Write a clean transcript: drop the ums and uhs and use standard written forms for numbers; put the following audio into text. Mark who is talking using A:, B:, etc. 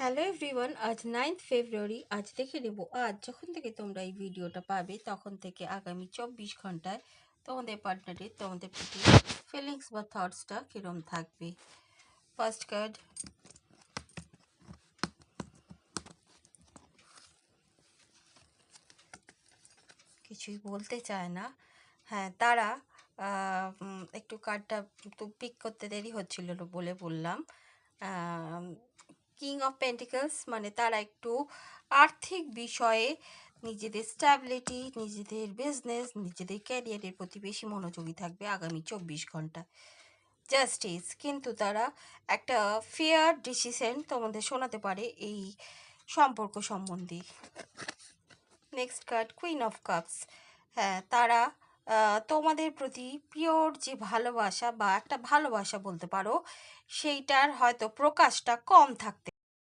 A: Hello everyone, আজ 9th ফেব্রুয়ারি। আজ দেখে নেব আজ যখন থেকে তোমরা এই ভিডিওটা পাবে তখন থেকে আগামী 24 ঘন্টায় তোমাদের পার্টনারের তোমাদের প্রতি ফিলিংস বা থটসটা কীরকম থাকবে। ফার্স্ট কার্ড, কিছুই বলতে চায় না। হ্যাঁ, তারা একটু কার্ডটা তো পিক করতে দেরি হচ্ছিল বলে বললাম। কিং অফ পেন্টিকলস মানে তারা একটু আর্থিক বিষয়ে নিজেদের স্ট্যাবিলিটি, নিজেদের বিজনেস, নিজেদের ক্যারিয়ারের প্রতি বেশি মনোযোগী থাকবে আগামী 24 ঘন্টা। জাস্টিস, কিন্তু তারা একটা ফেয়ার ডিসিশন তোমাদের শোনাতে পারে এই সম্পর্ক সম্বন্ধে। Next card, queen of cups. হ্যাঁ, তারা তোমাদের প্রতি পিওর যে ভালোবাসা বা একটা ভালোবাসা বলতে পারো, সেইটার হয়তো প্রকাশটা কম থাকতে